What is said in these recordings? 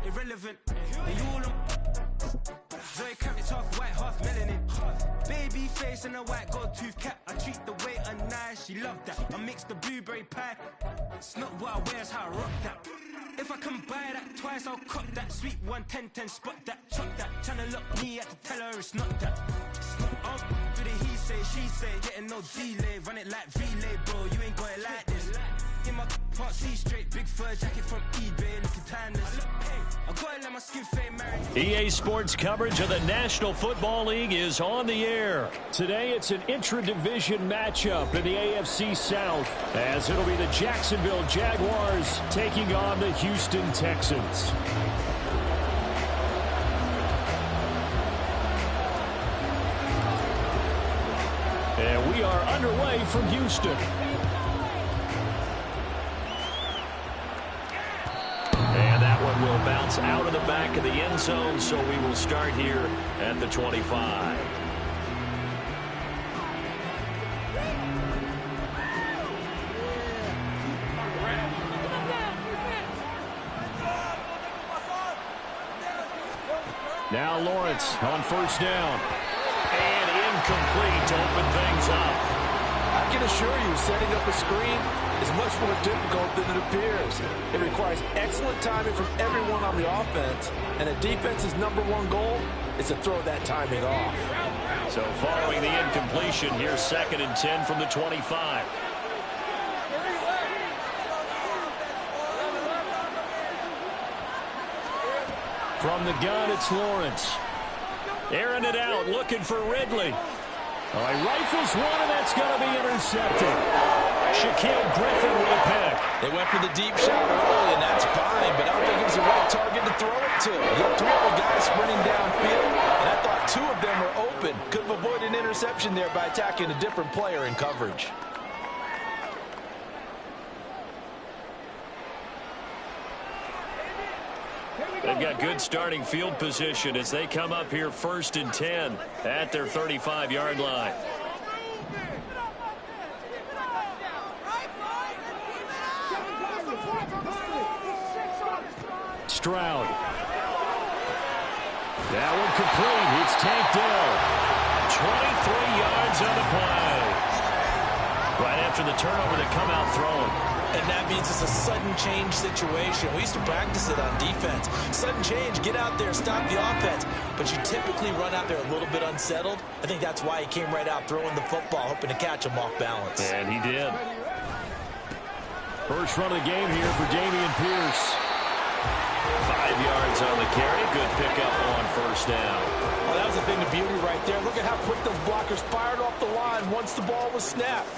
irrelevant. And you all Zoe cap, it's half white, half melanin. Baby face and a white gold tooth cap. I treat the waiter nice, she love that. I mix the blueberry pie. It's not what I wear, it's how I rock that. If I can buy that twice, I'll cop that. Sweet 110, spot that, chop that. Tryna lock me, I have to tell her it's not that. I'll do the he say, she say, getting no delay. Run it like relay, bro, you ain't got it like this. In my part C straight, big fur jacket from eBay, looking timeless. I gotta let my skin fade, married. EA Sports coverage of the National Football League is on the air. Today it's an intra-division matchup in the AFC South, as it'll be the Jacksonville Jaguars taking on the Houston Texans. And we are underway from Houston. And that one will bounce out of the back of the end zone, so we will start here at the 25. Now Lawrence on first down. And incomplete to open things up. I can assure you, setting up a screen is much more difficult than it appears. It requires excellent timing from everyone on the offense, and a defense's #1 goal is to throw that timing off. So following the incompletion, here's 2nd and 10 from the 25. From the gun, it's Lawrence. Airing it out, looking for Ridley. Oh, he rifles one, and that's going to be intercepted. Shaquille Griffin with a pick. They went for the deep shot early, and that's fine, but I don't think it was the right target to throw it to. You have 3 other guys sprinting downfield, and I thought 2 of them were open. Could have avoided an interception there by attacking a different player in coverage. They've got good starting field position as they come up here 1st and 10 at their 35-yard line. Stroud. That one complete. It's tanked down. 23 yards on the play. Right after the turnover, they come out throwing. And that means it's a sudden change situation. We used to practice it on defense. Sudden change, get out there, stop the offense. But you typically run out there a little bit unsettled. I think that's why he came right out throwing the football, hoping to catch him off balance. And he did. First run of the game here for Dameon Pierce. 5 yards on the carry. Good pickup on first down. Well, that was the thing of beauty right there. Look at how quick those blockers fired off the line once the ball was snapped.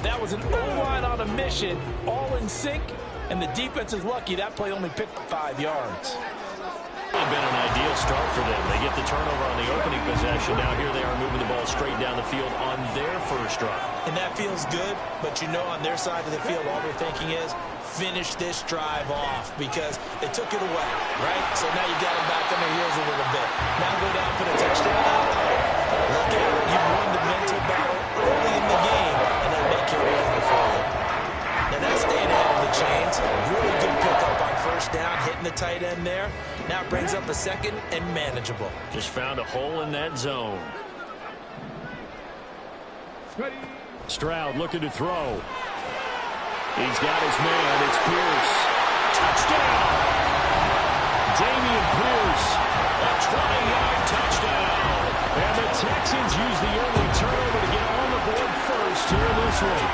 That was an O-line on a mission, all in sync, and the defense is lucky that play only picked 5 yards. It would have been an ideal start for them. They get the turnover on the opening possession. Now here they are moving the ball straight down the field on their first drive. And that feels good, but you know on their side of the field all they're thinking is finish this drive off because they took it away, right? So now you got them back on their heels a little bit. Now go down for the touchdown. Look out, you've won the mental battle early in the game, and that may carry over for you. Now that's staying ahead of the chains. Really good pickup on first down, hitting the tight end there. Now it brings up a 2nd and manageable. Just found a hole in that zone. Stroud looking to throw. He's got his man. It's Pierce. Touchdown! Dameon Pierce. A 20-yard touchdown. And the Texans use the early turnover to get on the board first here in this one.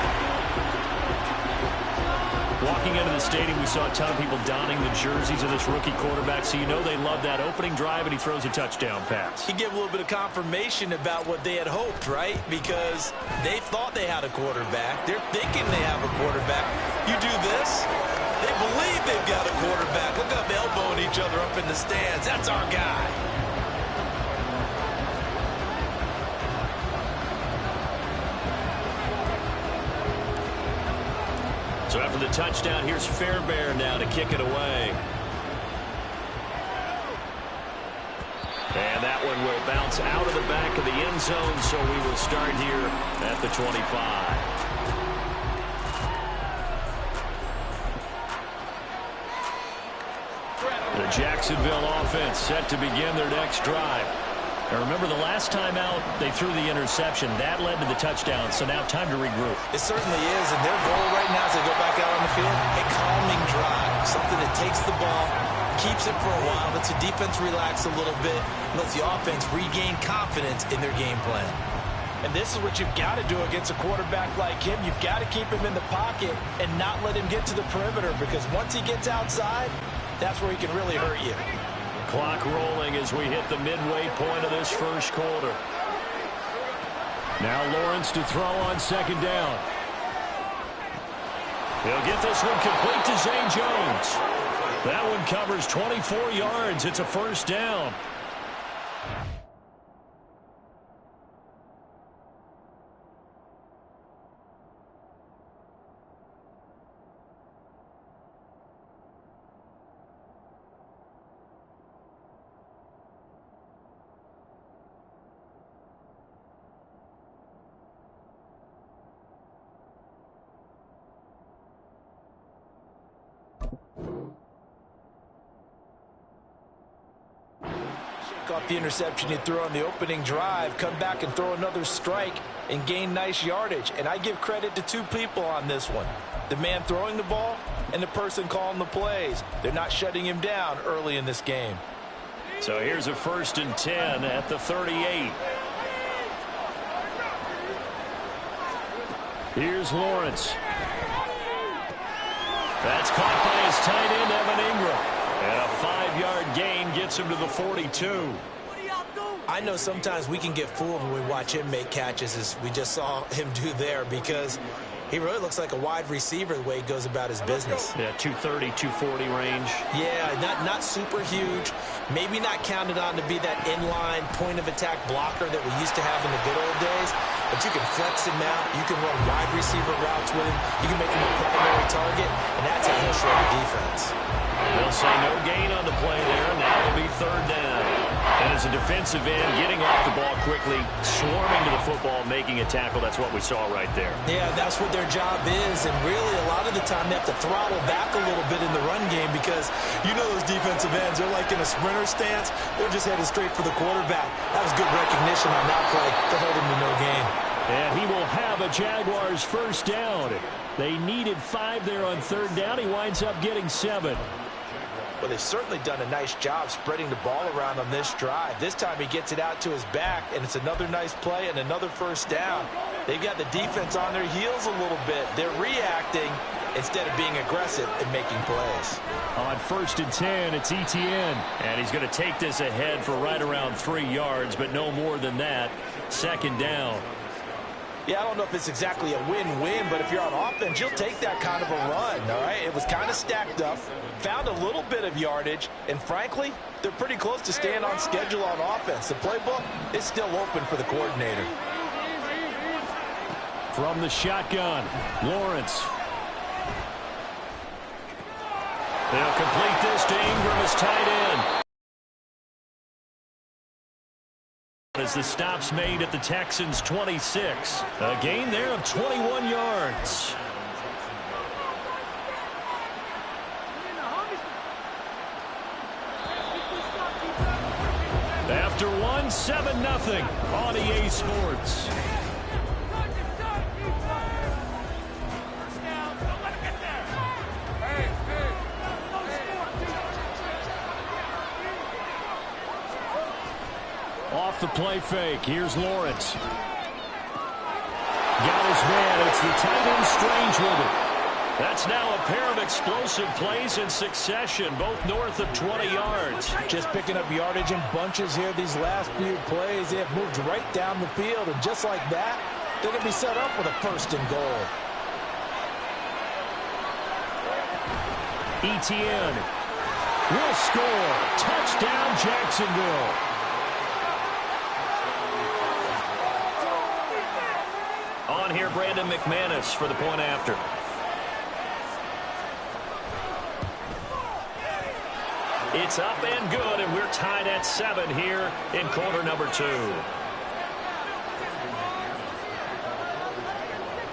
Walking into the stadium, we saw a ton of people donning the jerseys of this rookie quarterback, so you know they love that opening drive, and he throws a touchdown pass. He gave a little bit of confirmation about what they had hoped, right? Because they thought they had a quarterback. They're thinking they have a quarterback. You do this, they believe they've got a quarterback. Look up, elbowing each other up in the stands. That's our guy. So after the touchdown, here's Fairbairn now to kick it away. And that one will bounce out of the back of the end zone, so we will start here at the 25. The The Jacksonville offense set to begin their next drive. Now remember, the last time out, they threw the interception. That led to the touchdown, so now time to regroup. It certainly is, and their goal right now as they go back out on the field, a calming drive, something that takes the ball, keeps it for a while, lets the defense relax a little bit, lets the offense regain confidence in their game plan. And this is what you've got to do against a quarterback like him. You've got to keep him in the pocket and not let him get to the perimeter, because once he gets outside, that's where he can really hurt you. Clock rolling as we hit the midway point of this first quarter. Now Lawrence to throw on second down. He'll get this one complete to Zay Jones. That one covers 24 yards. It's a first down. Off the interception you threw on the opening drive, come back and throw another strike and gain nice yardage. And I give credit to two people on this one. The man throwing the ball and the person calling the plays. They're not shutting him down early in this game. So here's a 1st and 10 at the 38. Here's Lawrence. That's caught by his tight end, Evan Ingram. And a 5-yard gain gets him to the 42. I know sometimes we can get fooled when we watch him make catches, as we just saw him do there, because he really looks like a wide receiver the way he goes about his business. Yeah, 230, 240 range. Yeah, not super huge. Maybe not counted on to be that inline point-of-attack blocker that we used to have in the good old days. But you can flex him out. You can run wide receiver routes with him. You can make him a primary target, and that's how he'll show the defense. They'll say no gain on the play there. Now it'll be 3rd down. And as a defensive end, getting off the ball quickly, swarming to the football, making a tackle, that's what we saw right there. Yeah, that's what their job is. And really, a lot of the time, they have to throttle back a little bit in the run game, because you know those defensive ends, they're like in a sprinter stance. They're just headed straight for the quarterback. That was good recognition on that play to hold him to no gain. And he will have a Jaguars first down. They needed 5 there on 3rd down. He winds up getting 7. Well, they've certainly done a nice job spreading the ball around on this drive. This time he gets it out to his back, and it's another nice play and another first down. They've got the defense on their heels a little bit. They're reacting instead of being aggressive and making plays. On 1st and 10, it's Etienne. And he's going to take this ahead for right around 3 yards, but no more than that. 2nd down. Yeah, I don't know if it's exactly a win-win, but if you're on offense, you'll take that kind of a run, all right? It was kind of stacked up, found a little bit of yardage, and frankly, they're pretty close to staying on schedule on offense. The playbook is still open for the coordinator. From the shotgun, Lawrence. They'll complete this to Ingram as tight end. As the stop's made at the Texans' 26. A gain there of 21 yards. After 1, 7-0 on EA Sports. Off the play fake. Here's Lawrence. Got his man. It's the tight end Strange with it. That's now a pair of explosive plays in succession, both north of 20 yards. Just picking up yardage in bunches here these last few plays. They have moved right down the field, and just like that, they're going to be set up with a 1st and goal. Etienne will score. Touchdown, Jacksonville. On here, Brandon McManus for the point after. It's up and good, and we're tied at 7 here in quarter number 2.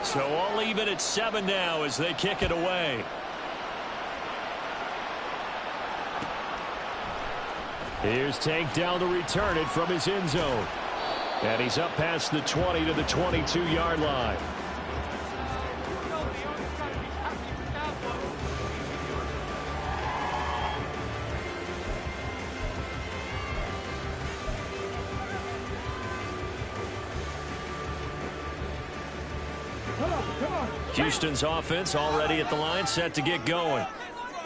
So all even at 7 now as they kick it away. Here's Tank down to return it from his end zone. And he's up past the 20 to the 22-yard line. Houston's offense already at the line, set to get going.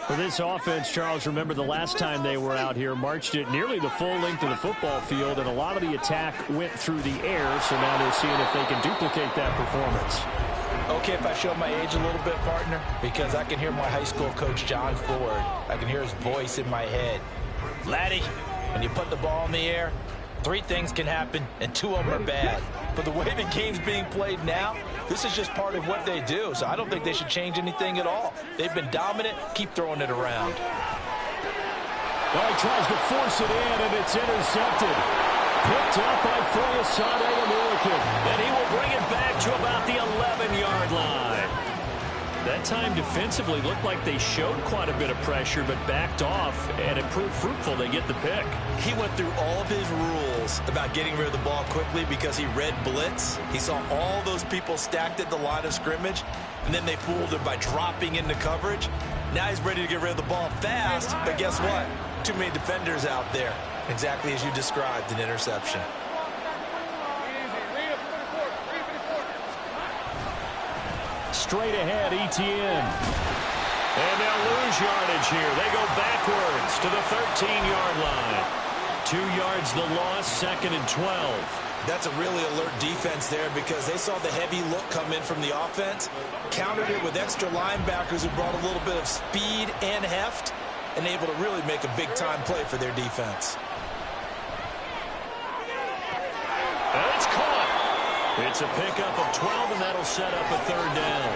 For this offense, Charles, remember the last time they were out here, marched it nearly the full length of the football field, and a lot of the attack went through the air, so now they're seeing if they can duplicate that performance. Okay, if I show my age a little bit, partner, because I can hear my high school coach, John Ford. I can hear his voice in my head. Laddie, when you put the ball in the air, 3 things can happen, and 2 of them are bad. But the way the game's being played now, this is just part of what they do, so I don't think they should change anything at all. They've been dominant. Keep throwing it around. Well, he tries to force it in, and it's intercepted. Picked up by Foyesade American. And he will bring it back to about the 11-yard line. That time defensively looked like they showed quite a bit of pressure, but backed off, and it proved fruitful. They get the pick. He went through all of his rules about getting rid of the ball quickly because he read blitz. He saw all those people stacked at the line of scrimmage, and then they fooled him by dropping into coverage. Now he's ready to get rid of the ball fast, but guess what? Too many defenders out there. Exactly as you described, an interception. Straight ahead, Etienne. And they'll lose yardage here. They go backwards to the 13-yard line. 2 yards the loss, 2nd and 12. That's a really alert defense there because they saw the heavy look come in from the offense, countered it with extra linebackers who brought a little bit of speed and heft, and able to really make a big-time play for their defense. And it's caught. It's a pickup of 12, and that'll set up a 3rd down.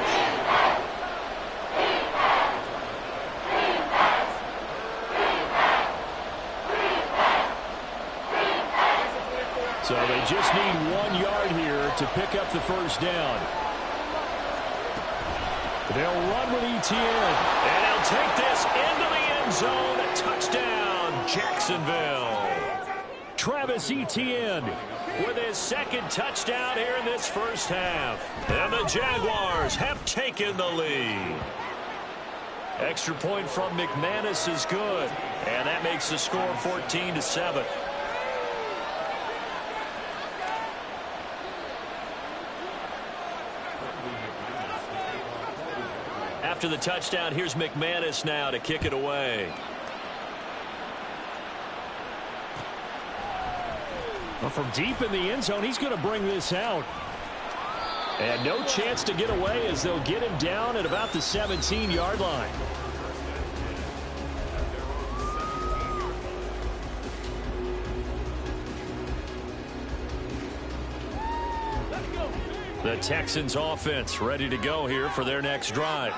So they just need 1 yard here to pick up the 1st down. They'll run with Etienne, and he'll take this into the end zone. A touchdown, Jacksonville. Travis Etienne with his 2nd touchdown here in this 1st half. And the Jaguars have taken the lead. Extra point from McManus is good, and that makes the score 14-7. After the touchdown, here's McManus now to kick it away. Well, from deep in the end zone, he's going to bring this out. And no chance to get away as they'll get him down at about the 17-yard line. The Texans offense ready to go here for their next drive.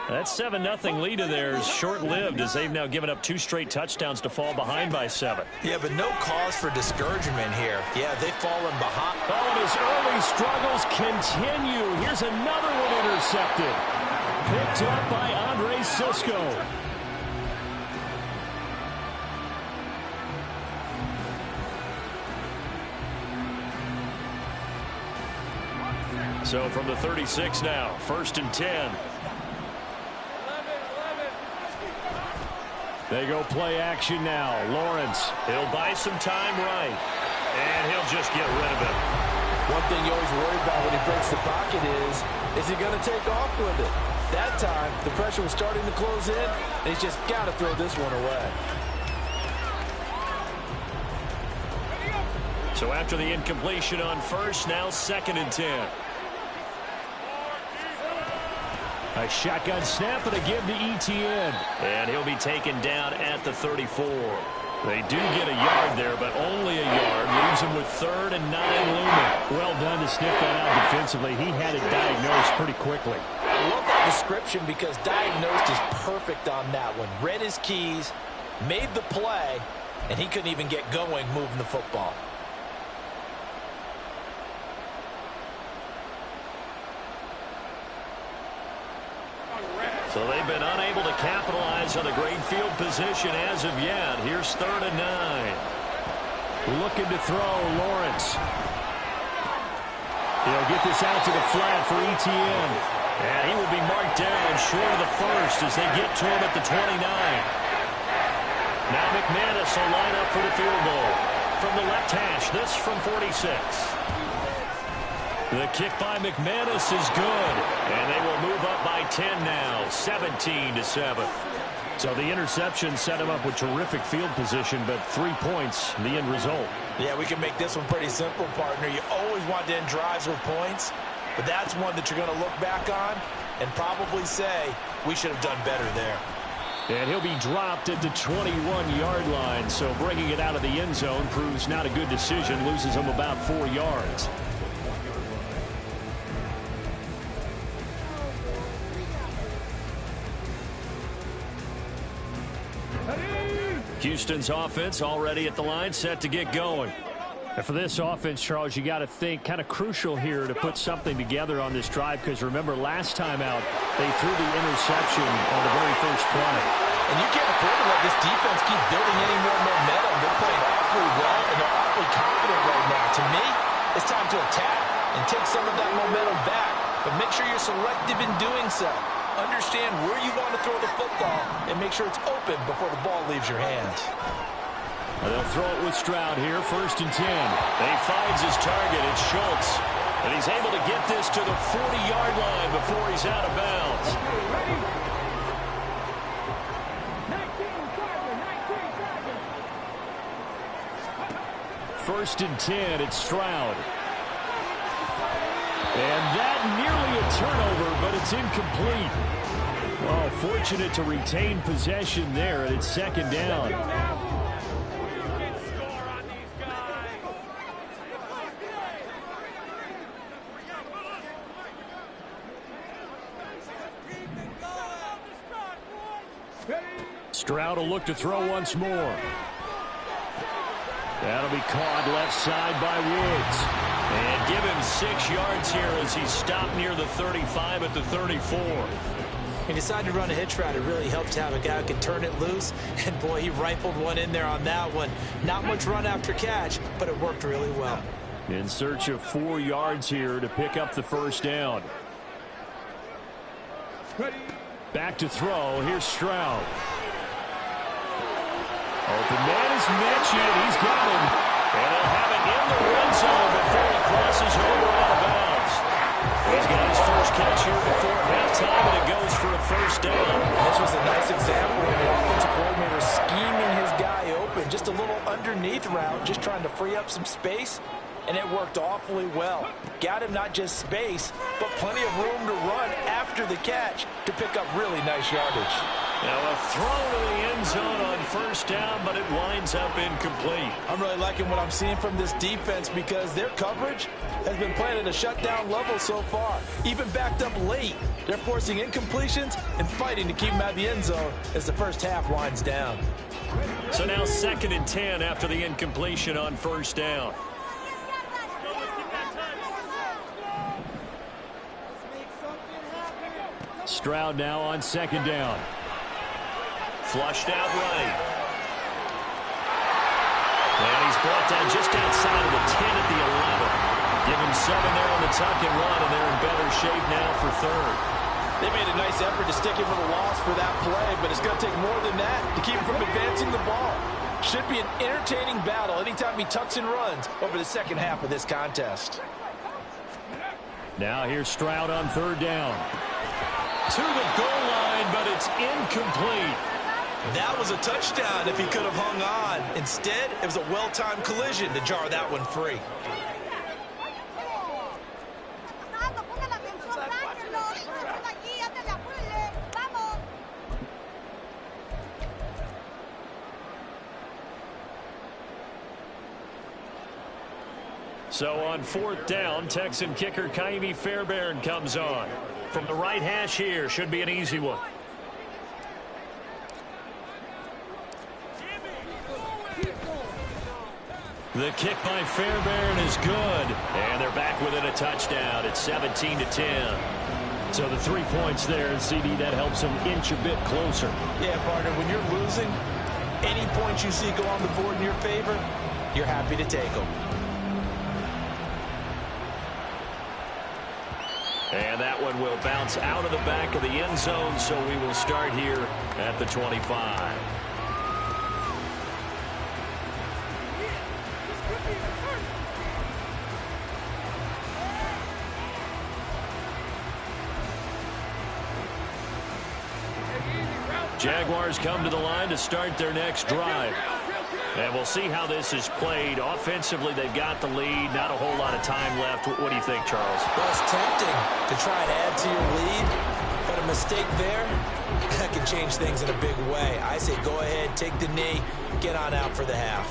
That 7-0 lead of theirs short-lived as they've now given up 2 straight touchdowns to fall behind by 7. Yeah, but no cause for discouragement here. Yeah, they've fallen behind. Oh, and his early struggles continue. Here's another one intercepted. Picked up by Andre Sisco. So from the 36 now, 1st and 10. They go play action now. Lawrence, he'll buy some time right, and he'll just get rid of it. One thing you always worry about when he breaks the pocket is he going to take off with it? That time, the pressure was starting to close in, and he's just got to throw this one away. So after the incompletion on 1st, now 2nd and 10. A shotgun snap and a give to Etienne. And he'll be taken down at the 34. They do get a yard there, but only a yard. Leaves him with 3rd and 9 looming. Well done to sniff that out defensively. He had it diagnosed pretty quickly. I love that description because diagnosed is perfect on that one. Read his keys, made the play, and he couldn't even get going moving the football. So they've been unable to capitalize on a great field position as of yet. Here's 3rd and 9. Looking to throw, Lawrence. He'll get this out to the flat for Etienne. And he will be marked down short of the first as they get to him at the 29. Now McManus will line up for the field goal. From the left hash, this from 46. The kick by McManus is good. And they will move up by 10 now, 17-7. So the interception set him up with terrific field position, but 3 points, the end result. Yeah, we can make this one pretty simple, partner. You always want to end drives with points, but that's one that you're going to look back on and probably say, we should have done better there. And he'll be dropped at the 21-yard line, so bringing it out of the end zone proves not a good decision, loses him about 4 yards. Houston's offense already at the line, set to get going. And for this offense, Charles, you got to think kind of crucial here to put something together on this drive, because remember last time out they threw the interception on the very first play. And you can't afford to let this defense keep building any more momentum. They're playing awfully well, and they're awfully confident right now. To me, it's time to attack and take some of that momentum back, but make sure you're selective in doing so. Understand where you want to throw the football and make sure it's open before the ball leaves your hands. They'll throw it with Stroud here, 1st and 10. He finds his target, it's Schultz. And he's able to get this to the 40-yard line before he's out of bounds. First and 10, it's Stroud. And that nearly a turnover, but it's incomplete. Well, fortunate to retain possession there, and it's 2nd down. Stroud will look to throw once more. That'll be caught left side by Woods. And give him 6 yards here as he's stopped near the 35 at the 34. He decided to run a hitch route. It really helps to have a guy who can turn it loose. And, boy, he rifled one in there on that one. Not much run after catch, but it worked really well. In search of 4 yards here to pick up the 1st down. Back to throw. Here's Stroud. Open man is Mechie. He's got him. And they'll have it in the red zone before he crosses over out of bounds. He's got his first catch here before halftime, and it goes for a 1st down. This was a nice example of the offensive coordinator scheming his guy open. Just a little underneath route, just trying to free up some space, and it worked awfully well. Got him not just space, but plenty of room to run after the catch to pick up really nice yardage. Now a throw to the end zone on 1st down, but it winds up incomplete. I'm really liking what I'm seeing from this defense because their coverage has been playing at a shutdown level so far. Even backed up late, they're forcing incompletions and fighting to keep them out of the end zone as the first half winds down. So now 2nd and 10 after the incompletion on 1st down. Stroud now on 2nd down. Flushed out right. And he's brought down just outside of the 10 at the 11. Give him 7 there on the tuck and run, and they're in better shape now for 3rd. They made a nice effort to stick him with a loss for that play, but it's going to take more than that to keep him from advancing the ball. Should be an entertaining battle anytime he tucks and runs over the second half of this contest. Now here's Stroud on 3rd down. To the goal line, but it's incomplete. That was a touchdown if he could have hung on. Instead, it was a well-timed collision to jar that one free. So on 4th down, Texan kicker Kaimi Fairbairn comes on. From the right hash here, should be an easy one. The kick by Fairbairn is good. And they're back within a touchdown. It's 17-10. So the 3 points there, CD, that helps them inch a bit closer. Yeah, partner, when you're losing, any points you see go on the board in your favor, you're happy to take them. And that one will bounce out of the back of the end zone, so we will start here at the 25. Jaguars come to the line to start their next drive. And we'll see how this is played. Offensively, they've got the lead. Not a whole lot of time left. What do you think, Charles? Well, it's tempting to try and add to your lead, but a mistake there, that can change things in a big way. I say go ahead, take the knee, get on out for the half.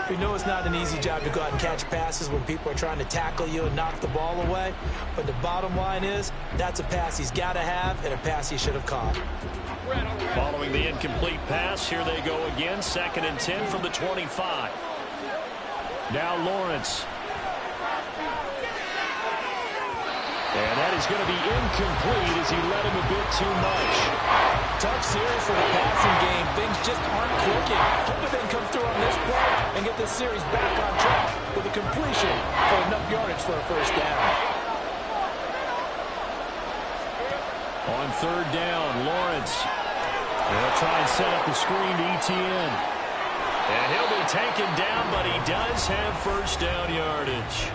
We know it's not an easy job to go out and catch passes when people are trying to tackle you and knock the ball away, but the bottom line is that's a pass he's got to have and a pass he should have caught. Following the incomplete pass, here they go again. 2nd and 10 from the 25. Now Lawrence. And that is going to be incomplete as he led him a bit too much. Tough series for the passing game. Things just aren't clicking. Hoping they can come through on this play and get this series back on track with a completion for enough yardage for a first down. On 3rd down, Lawrence. They'll try and set up the screen to Etienne. And he'll be taken down, but he does have first down yardage.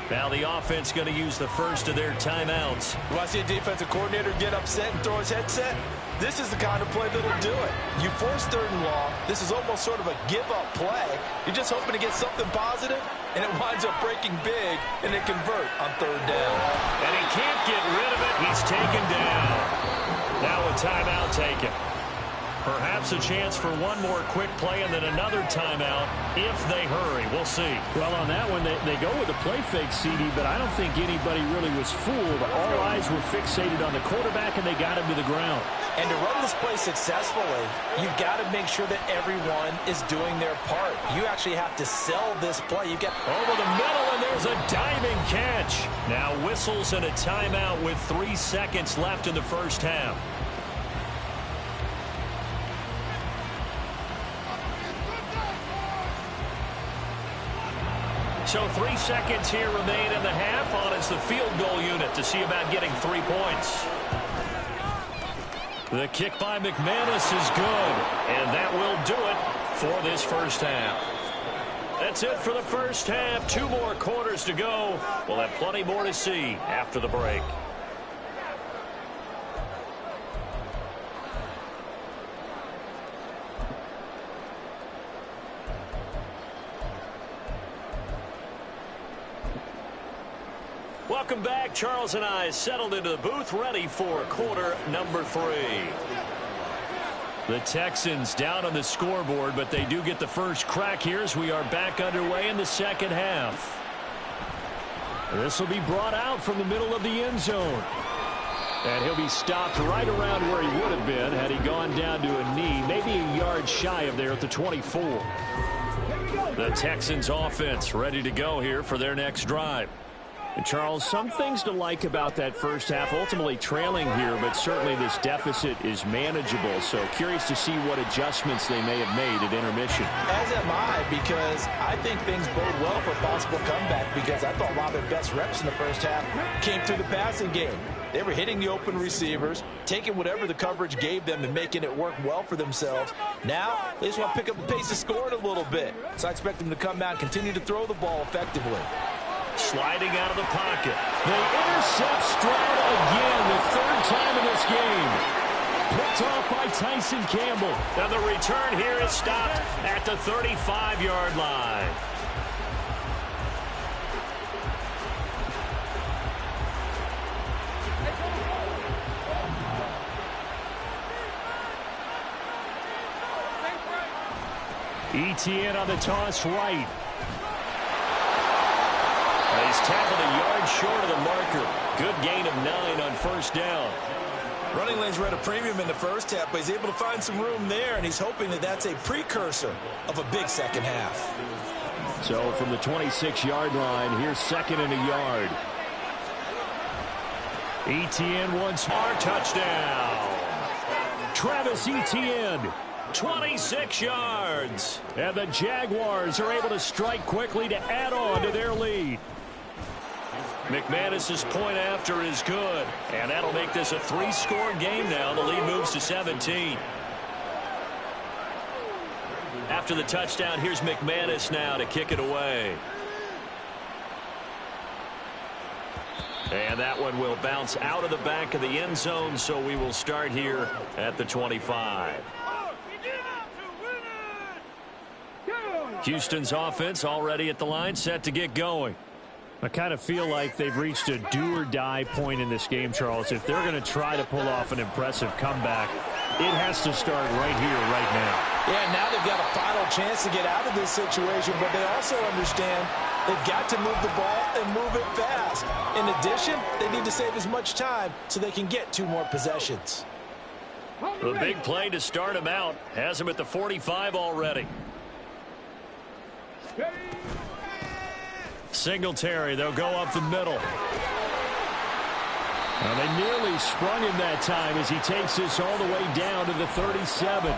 Now the offense going to use the first of their timeouts. When I see a defensive coordinator get upset and throw his headset, this is the kind of play that'll do it. You force 3rd and long. This is almost sort of a give-up play. You're just hoping to get something positive, and it winds up breaking big, and they convert on 3rd down. And he can't get rid of it. He's taken down. Now a timeout taken. Perhaps a chance for one more quick play and then another timeout if they hurry. We'll see. Well, on that one, they go with a play fake, CD, but I don't think anybody really was fooled. All eyes were fixated on the quarterback, and they got him to the ground. And to run this play successfully, you've got to make sure that everyone is doing their part. You actually have to sell this play. You get over the middle, and there's a diving catch. Now whistles and a timeout with 3 seconds left in the first half. So 3 seconds here remain in the half. On is the field goal unit to see about getting 3 points. The kick by McManus is good, and that will do it for this first half. That's it for the first half. 2 more quarters to go. We'll have plenty more to see after the break. Welcome back. Charles and I settled into the booth, ready for quarter number 3. The Texans down on the scoreboard, but they do get the first crack here as we are back underway in the second half. This will be brought out from the middle of the end zone. And he'll be stopped right around where he would have been had he gone down to a knee, maybe a yard shy of there at the 24. The Texans offense ready to go here for their next drive. And Charles, some things to like about that first half, ultimately trailing here, but certainly this deficit is manageable. So curious to see what adjustments they may have made at intermission. As am I, because I think things bode well for a possible comeback, because I thought a lot of their best reps in the first half came through the passing game. They were hitting the open receivers, taking whatever the coverage gave them and making it work well for themselves. Now, they just want to pick up the pace of scoring a little bit. So I expect them to come out and continue to throw the ball effectively. Sliding out of the pocket. They intercept Stroud again, the 3rd time in this game. Picked off by Tyson Campbell. Now the return here is stopped at the 35-yard line. Etienne on the toss right. He's tackled a yard short of the marker. Good gain of 9 on first down. Running lanes were at a premium in the first half, but he's able to find some room there, and he's hoping that that's a precursor of a big second half. So from the 26-yard line, here's 2nd and a yard. Etienne once more. Touchdown. Travis Etienne, 26 yards. And the Jaguars are able to strike quickly to add on to their lead. McManus's point after is good. And that'll make this a 3-score game now. The lead moves to 17. After the touchdown, here's McManus now to kick it away. And that one will bounce out of the back of the end zone, so we will start here at the 25. Houston's offense already at the line, set to get going. I kind of feel like they've reached a do-or-die point in this game, Charles. If they're going to try to pull off an impressive comeback, it has to start right here, right now. Yeah, now they've got a final chance to get out of this situation, but they also understand they've got to move the ball and move it fast. In addition, they need to save as much time so they can get 2 more possessions. The big play to start him out has him at the 45 already. Singletary, they'll go up the middle. Well, they nearly sprung him that time as he takes this all the way down to the 37.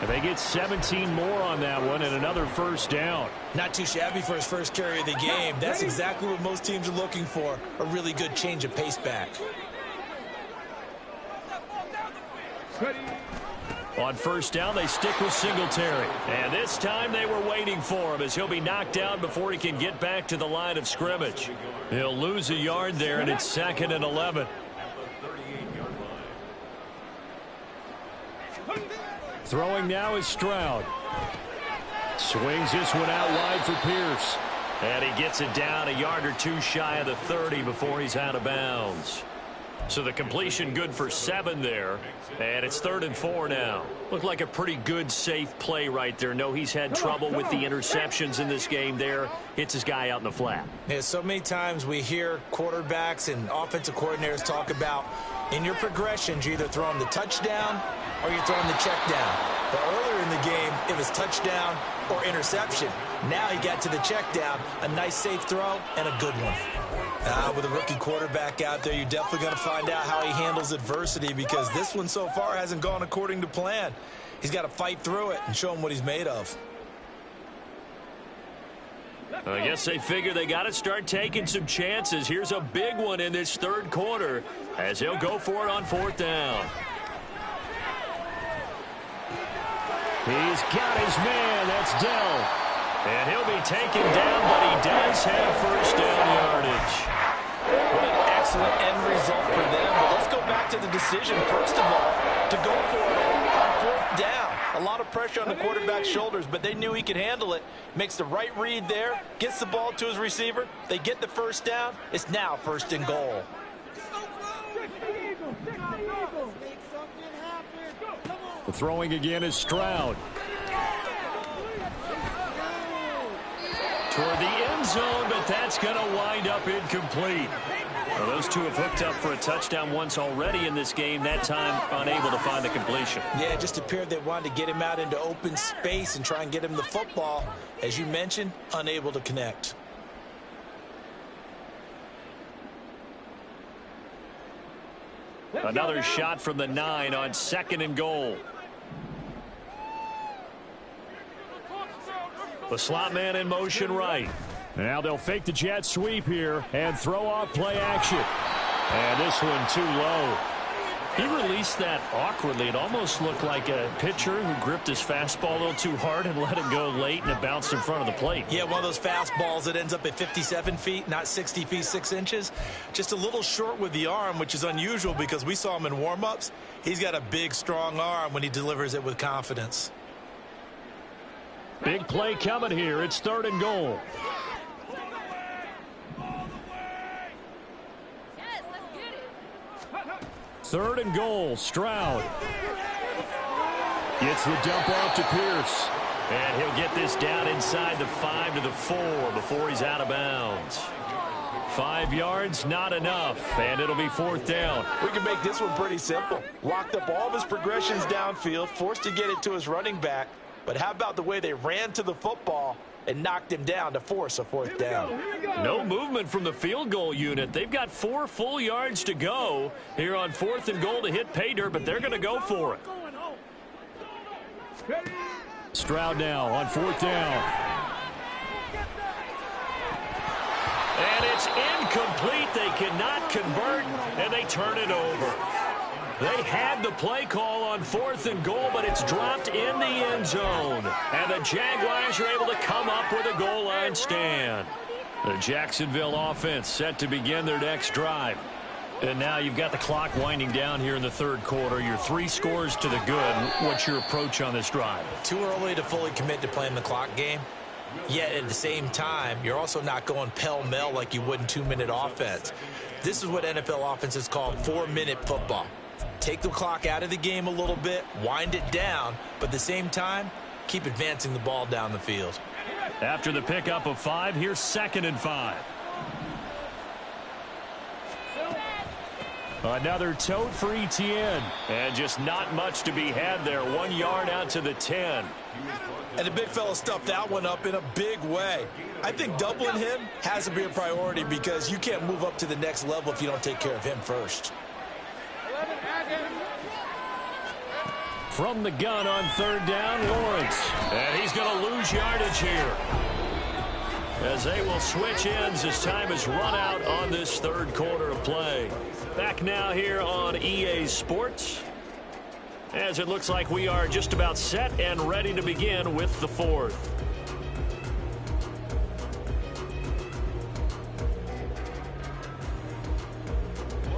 And they get 17 more on that one and another first down. Not too shabby for his first carry of the game. That's exactly what most teams are looking for, a really good change of pace back. On first down, they stick with Singletary. And this time they were waiting for him as he'll be knocked down before he can get back to the line of scrimmage. He'll lose a yard there, and it's 2nd and 11. Throwing now is Stroud. Swings this one out wide for Pierce. And he gets it down a yard or 2 shy of the 30 before he's out of bounds. So the completion good for 7 there. And it's 3rd and 4 now. Looked like a pretty good, safe play right there. No, he's had trouble with the interceptions in this game there. Hits his guy out in the flat. Yeah, so many times we hear quarterbacks and offensive coordinators talk about in your progressions, you're either throwing the touchdown or you're throwing the check down. But earlier in the game, it was touchdown or interception. Now he got to the check down, a nice safe throw, and a good one. With a rookie quarterback out there, you're definitely going to find out how he handles adversity because this one so far hasn't gone according to plan. He's got to fight through it and show him what he's made of. I guess they figure they got to start taking some chances. Here's a big one in this 3rd quarter as he'll go for it on 4th down. He's got his man. That's Dell. And he'll be taken down, but he does have first down yardage. What an excellent end result for them. But let's go back to the decision, first of all, to go for it on 4th down. A lot of pressure on the quarterback's shoulders, but they knew he could handle it. Makes the right read there, gets the ball to his receiver. They get the first down. It's now 1st and goal. The throwing again is Stroud. Toward the end zone, but that's going to wind up incomplete. Well, those two have hooked up for a touchdown once already in this game, that time unable to find the completion. Yeah, it just appeared they wanted to get him out into open space and try and get him the football. As you mentioned, unable to connect. Another shot from the 9 on 2nd and goal. The slot man in motion right. Now they'll fake the jet sweep here and throw off play action. And this one too low. He released that awkwardly. It almost looked like a pitcher who gripped his fastball a little too hard and let it go late, and it bounced in front of the plate. Yeah, one of those fastballs that ends up at 57 feet, not 60 feet 6 inches. Just a little short with the arm, which is unusual because we saw him in warm-ups. He's got a big, strong arm when he delivers it with confidence. Big play coming here. It's 3rd and goal. Yes, let's get it. 3rd and goal. Stroud gets the dump off to Pierce. And he'll get this down inside the 5 to the 4 before he's out of bounds. 5 yards, not enough, and it'll be 4th down. We can make this one pretty simple. Locked up all of his progressions downfield, forced to get it to his running back. But how about the way they ran to the football and knocked him down to force a 4th down. No movement from the field goal unit. They've got 4 full yards to go here on 4th and goal to hit pay dirt, but they're going to go for it. Stroud now on 4th down. And it's incomplete. They cannot convert, and they turn it over. They had the play call on 4th and goal, but it's dropped in the end zone. And the Jaguars are able to come up with a goal line stand. The Jacksonville offense set to begin their next drive. And now you've got the clock winding down here in the 3rd quarter. You're 3 scores to the good. What's your approach on this drive? Too early to fully commit to playing the clock game. Yet at the same time, you're also not going pell-mell like you would in 2-minute offense. This is what NFL offenses call 4-minute football. Take the clock out of the game a little bit, wind it down, but at the same time, keep advancing the ball down the field. After the pickup of 5, here's 2nd and 5. Another tote for Etienne. And just not much to be had there. 1 yard out to the 10. And the big fella stuffed that one up in a big way. I think doubling him has to be a priority because you can't move up to the next level if you don't take care of him first. From the gun on 3rd down, Lawrence. And he's going to lose yardage here, as they will switch ends as time has run out on this 3rd quarter of play. Back now here on EA Sports, as it looks like we are just about set and ready to begin with the 4th.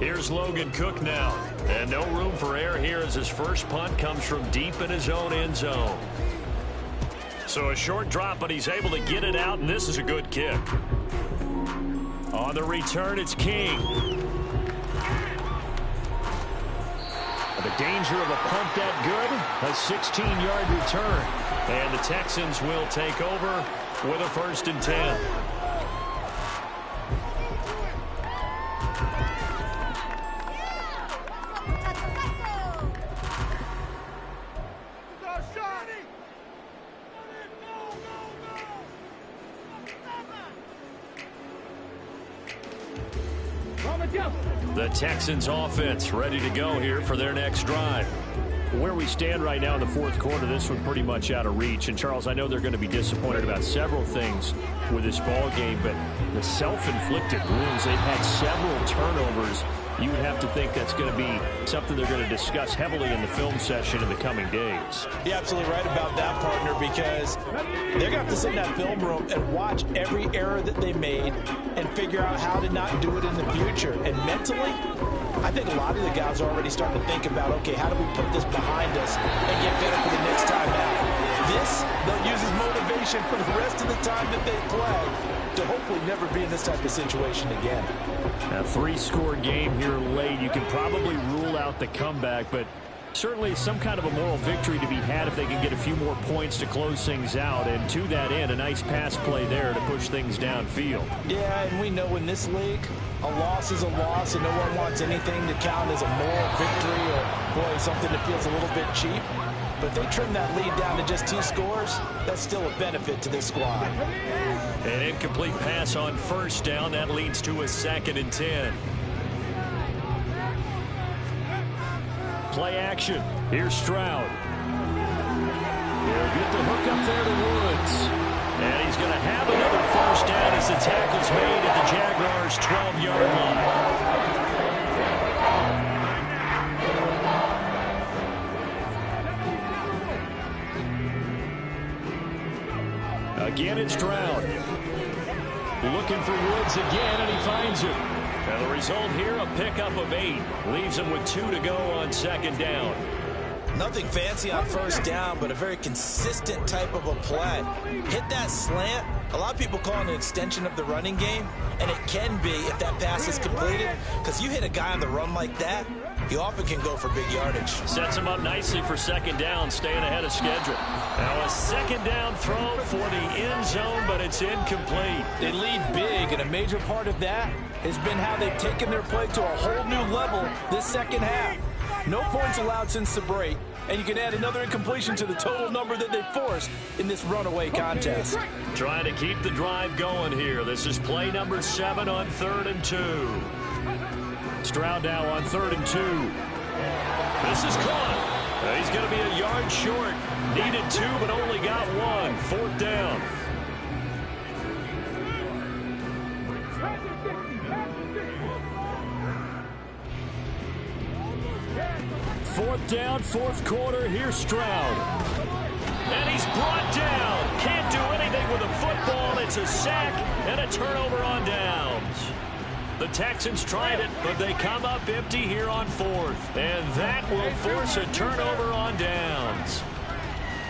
Here's Logan Cook now. And no room for error here as his first punt comes from deep in his own end zone. So a short drop, but he's able to get it out, and this is a good kick. On the return, it's King. The danger of a punt that good, a 16-yard return. And the Texans will take over with a 1st and 10. The Texans offense ready to go here for their next drive. Where we stand right now in the 4th quarter, this one pretty much out of reach. And, Charles, I know they're going to be disappointed about several things with this ball game, but the self-inflicted wounds, they've had several turnovers. You would have to think that's going to be something they're going to discuss heavily in the film session in the coming days. You're absolutely right about that, partner, because they're going to have to sit in that film room and watch every error that they made and figure out how to not do it in the future. And mentally, I think a lot of the guys are already starting to think about, okay, how do we put this behind us and get better for the next time out? This, they'll use as motivation for the rest of the time that they play to hopefully never be in this type of situation again. A 3-score game here late. You can probably rule out the comeback, but certainly some kind of a moral victory to be had if they can get a few more points to close things out. And to that end, a nice pass play there to push things downfield. Yeah, and we know in this league, a loss is a loss, and no one wants anything to count as a moral victory or, boy, something that feels a little bit cheap. But if they trim that lead down to just 2 scores, that's still a benefit to this squad. An incomplete pass on 1st down. That leads to a 2nd and 10. Play action. Here's Stroud. He'll get the hook up there to Woods. And he's going to have another 1st down as the tackle's made at the Jaguars' 12-yard line. Again, it's Stroud. Looking for Woods again, and he finds him. And the result here, a pickup of 8. Leaves him with 2 to go on 2nd down. Nothing fancy on 1st down, but a very consistent type of a play. Hit that slant. A lot of people call it an extension of the running game, and it can be if that pass is completed, because you hit a guy on the run like that, he often can go for big yardage. Sets him up nicely for 2nd down, staying ahead of schedule. Now a 2nd down throw for the end zone, but it's incomplete. They lead big, and a major part of that has been how they've taken their play to a whole new level this 2nd half. No points allowed since the break, and you can add another incompletion to the total number that they forced in this runaway contest. Trying to keep the drive going here. This is play number 7 on 3rd and 2. Stroud now on 3rd and 2. This is caught. He's going to be a yard short. Needed 2, but only got 1. 4th down. Fourth down, 4th quarter. Here's Stroud. And he's brought down. Can't do anything with a football. It's a sack and a turnover on downs. The Texans tried it, but they come up empty here on 4th. And that will force a turnover on downs.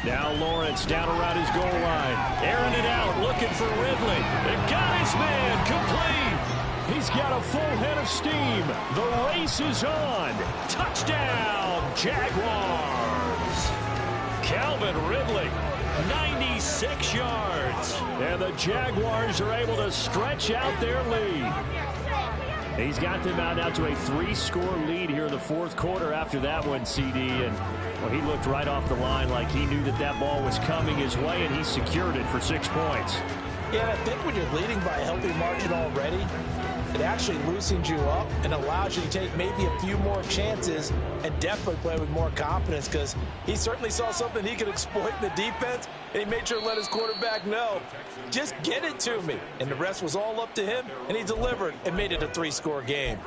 Now Lawrence down around his goal line. Airing it out, looking for Ridley. And got his man complete. He's got a full head of steam. The race is on. Touchdown, Jaguars. Calvin Ridley, 96 yards. And the Jaguars are able to stretch out their lead. He's got them out now to a 3-score lead here in the 4th quarter after that one, CD. And well, he looked right off the line like he knew that that ball was coming his way, and he secured it for 6 points. Yeah, I think when you're leading by a healthy margin already, it actually loosens you up and allows you to take maybe a few more chances and definitely play with more confidence, because he certainly saw something he could exploit in the defense, and he made sure to let his quarterback know, just get it to me. And the rest was all up to him, and he delivered and made it a 3-score game.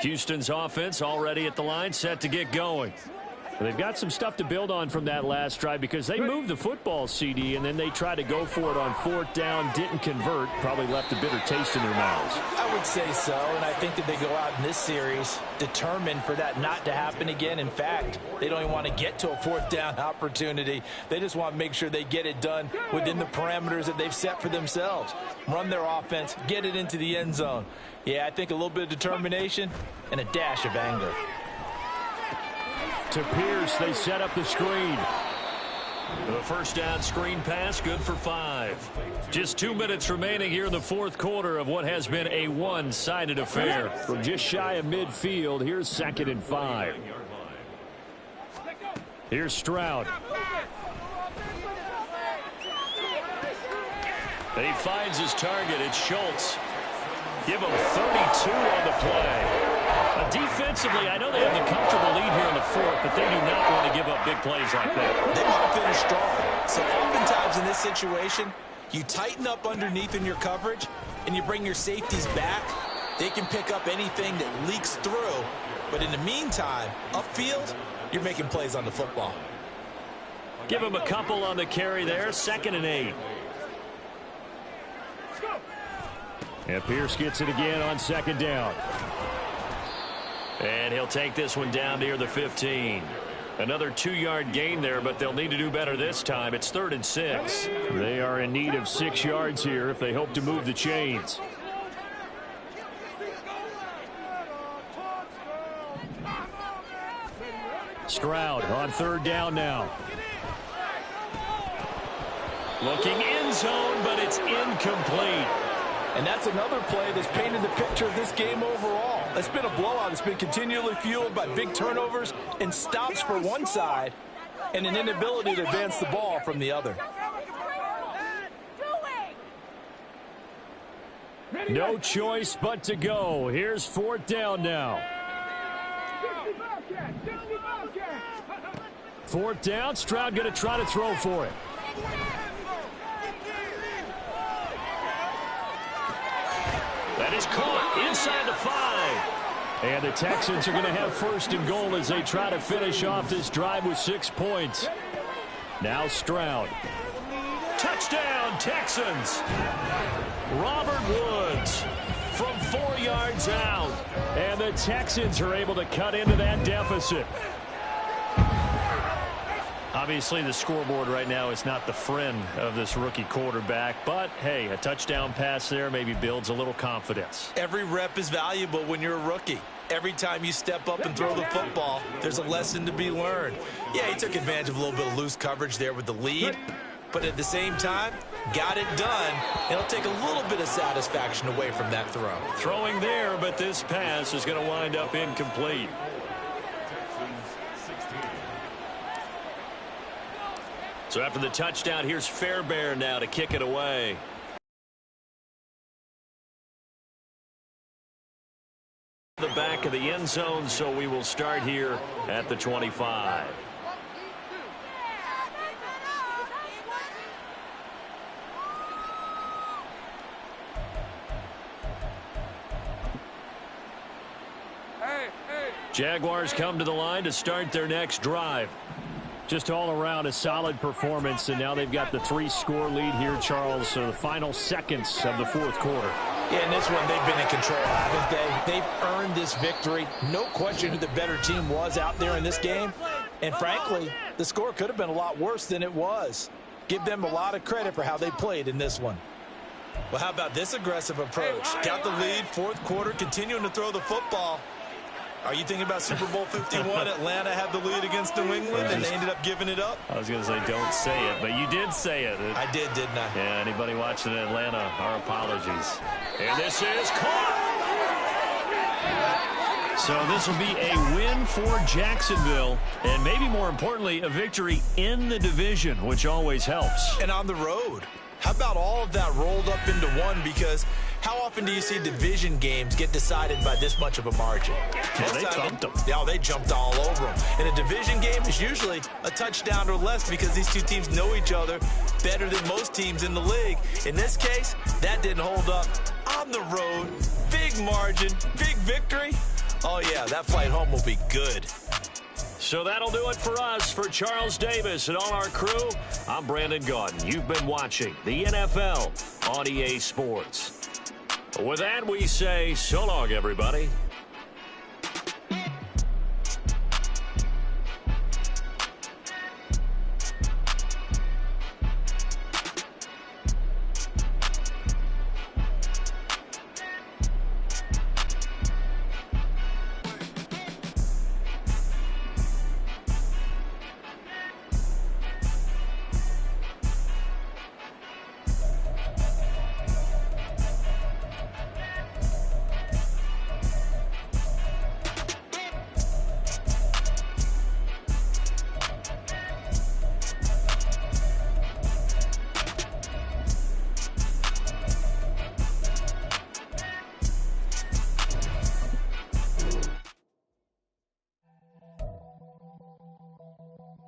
Houston's offense already at the line, set to get going. They've got some stuff to build on from that last drive because they moved the football, CD, and then they tried to go for it on 4th down, didn't convert, probably left a bitter taste in their mouths. I would say so, and I think that they go out in this series determined for that not to happen again. In fact, they don't even want to get to a 4th down opportunity. They just want to make sure they get it done within the parameters that they've set for themselves. Run their offense, get it into the end zone. Yeah, I think a little bit of determination and a dash of anger. To Pierce, they set up the screen. The first down screen pass, good for 5. Just 2 minutes remaining here in the 4th quarter of what has been a one-sided affair. From just shy of midfield, here's 2nd and 5. Here's Stroud. He finds his target. It's Schultz. Give him 32 on the play. Defensively, I know they have the comfortable lead here in the 4th, but they do not want to give up big plays like that. They want to finish strong. So oftentimes in this situation, you tighten up underneath in your coverage, and you bring your safeties back. They can pick up anything that leaks through. But in the meantime, upfield, you're making plays on the football. Give him a couple on the carry there, 2nd and 8. And Pierce gets it again on 2nd down. And he'll take this one down near the 15. Another 2-yard gain there, but they'll need to do better this time. It's 3rd and 6. They are in need of 6 yards here if they hope to move the chains. Stroud on 3rd down now. Looking end zone, but it's incomplete. And that's another play that's painted the picture of this game overall. It's been a blowout. It's been continually fueled by big turnovers and stops for one side and an inability to advance the ball from the other. No choice but to go. Here's 4th down now. 4th down. Stroud going to try to throw for it. That is caught inside the 5. And the Texans are going to have 1st and goal as they try to finish off this drive with 6 points. Now Stroud. Touchdown, Texans. Robert Woods from 4 yards out. And the Texans are able to cut into that deficit. Obviously, the scoreboard right now is not the friend of this rookie quarterback. But, hey, a touchdown pass there maybe builds a little confidence. Every rep is valuable when you're a rookie. Every time you step up and throw the football, there's a lesson to be learned. Yeah, he took advantage of a little bit of loose coverage there with the lead. but at the same time, got it done. It'll take a little bit of satisfaction away from that throw. Throwing there, but this pass is going to wind up incomplete. So after the touchdown, here's Fairbairn now to kick it away. The back of the end zone, so we will start here at the 25. Jaguars come to the line to start their next drive. Just all around a solid performance, and now they've got the 3-score lead here, Charles, so the final seconds of the fourth quarter. Yeah, in this one, they've been in control, haven't they? They've earned this victory. No question who the better team was out there in this game. And frankly, the score could have been a lot worse than it was. Give them a lot of credit for how they played in this one. Well, how about this aggressive approach? Got the lead, fourth quarter, continuing to throw the football. Are you thinking about Super Bowl 51? Atlanta had the lead against New England, and they ended up giving it up? I was going to say don't say it, but you did say it. I did, didn't I? Yeah, anybody watching Atlanta, our apologies. And this is caught. So this will be a win for Jacksonville, and maybe more importantly, a victory in the division, which always helps. And on the road. How about all of that rolled up into one? Because how often do you see division games get decided by this much of a margin? Yeah, they thumped them. Yeah, they jumped all over them. And a division game is usually a touchdown or less because these two teams know each other better than most teams in the league. In this case, that didn't hold up. On the road, big margin, big victory. Oh, yeah, that flight home will be good. So that'll do it for us. For Charles Davis and all our crew, I'm Brandon Gaudin. You've been watching the NFL on EA Sports. With that, we say so long, everybody.